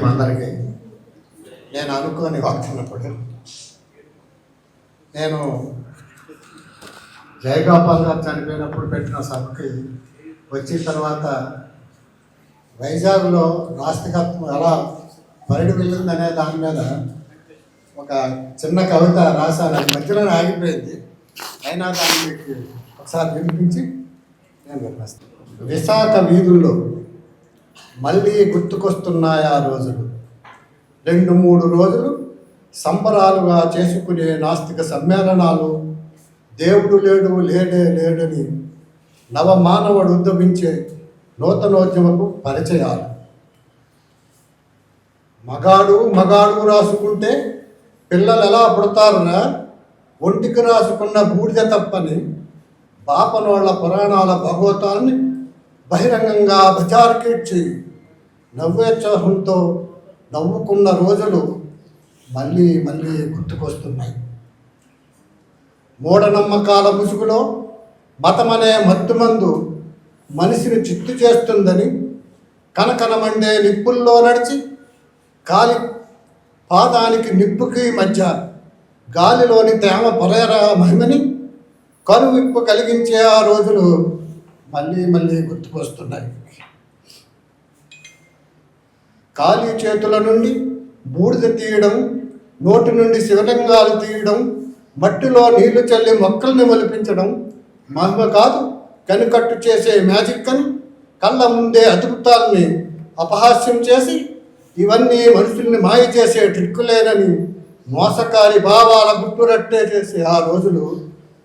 ఉదయం అందరికీ. నేను అనుకోని వాడుతున్నప్పుడు నేను జయగోపాల్ గారు చనిపోయినప్పుడు పెట్టిన సభకి వచ్చిన తర్వాత వైజాగ్లో నాస్తికత్వం ఎలా పరిడి వెళ్ళిందనే దాని మీద ఒక చిన్న కవిత రాశాను. అది మధ్యలో ఆగిపోయింది. అయినా దాన్ని మీకు ఒకసారి వినిపించి నేను వినిపిస్తాను. విశాఖ వీధుల్లో మళ్ళీ గుర్తుకొస్తున్నాయి ఆ రోజులు. 2-3 రోజులు సంబరాలుగా చేసుకునే నాస్తిక సమ్మేళనాలు, దేవుడు లేడు లేడే లేడని నవమానవుడు ఉద్యమించే నూతనోద్యమకు పరిచయాలు. మగాడు మగాడు రాసుకుంటే పిల్లలు ఎలా పుడతారురా, ఒంటికి రాసుకున్న బూడిద తప్పని బాపనోళ్ల పురాణాల భాగవతాన్ని బహిరంగంగా బజారుకిడ్చి నవ్వేత్సాహంతో నవ్వుకున్న రోజులు మళ్ళీ మళ్ళీ గుర్తుకొస్తున్నాయి. మూఢనమ్మకాల ముసుగులో మతమనే మత్తుమందు మనిషిని చిత్తు చేస్తుందని కనకనమండే నిప్పుల్లో నడిచి కాలి పాదానికి నిప్పుకి మధ్య గాలిలోని తేమ పొరేరా మహిమని కనువిప్పు కలిగించే ఆ రోజులు మళ్ళీ మళ్ళీ గుర్తుకొస్తున్నాయి. ఖాళీ చేతుల నుండి బూడిద తీయడం, నోటి నుండి శివలింగాలు తీయడం, మట్టిలో నీళ్లు చల్లి మొక్కల్ని మొలిపించడం మహిమ కాదు, కనికట్టు చేసే మ్యాజిక్ అని కళ్ళ ముందే అద్భుతాల్ని అపహాస్యం చేసి ఇవన్నీ మనుషుల్ని మాయ చేసే ట్రిక్కులేనని మోసకారి భావాల గుట్టురట్టే చేసే ఆ రోజులు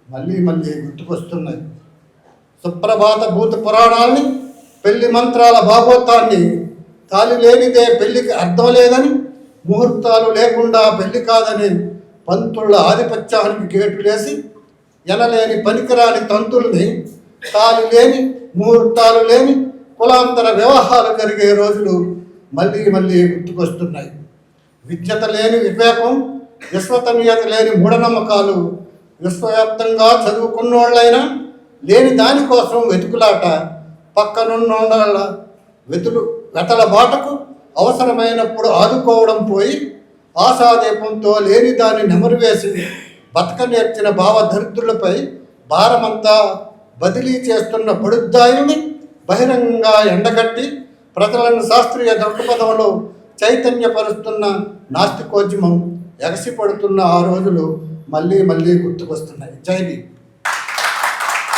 మళ్ళీ మళ్ళీ గుర్తుకొస్తున్నాయి. సుప్రభాత భూత పురాణాల్ని, పెళ్లి మంత్రాల భాగవతాన్ని, తాలి లేనిదే పెళ్లికి అర్థం లేదని, ముహూర్తాలు లేకుండా పెళ్లి కాదని పంతుళ్ళ ఆధిపత్యానికి గేటులేసి ఎనలేని పనికిరాని తంతుల్ని, తాలి లేని ముహూర్తాలు లేని కులాంతర వ్యవహారాలు జరిగే రోజులు మళ్ళీ మళ్ళీ గుర్తుకొస్తున్నాయి. విద్యత లేని వివేకం, విశ్వసనీయత లేని మూఢనమ్మకాలు, విశ్వవ్యాప్తంగా చదువుకున్నోళ్ళైనా లేని దానికోసం వెతుకులాట, పక్కనున్నోళ్ళ వెతల బాటకు అవసరమైనప్పుడు ఆదుకోవడం పోయి ఆశాదీపంతో లేని దాన్ని నెమరువేసి బతక నేర్చిన భావదరిద్రులపై భారమంతా బదిలీ చేస్తున్న బడుద్దాయుల్ని బహిరంగంగా ఎండగట్టి ప్రజలను శాస్త్రీయ దృక్పథంలో చైతన్యపరుస్తున్న నాస్తికోద్యమం ఎగసిపడుతున్న ఆ రోజులు మళ్ళీ మళ్ళీ గుర్తుకొస్తున్నాయి. జై భీమ్.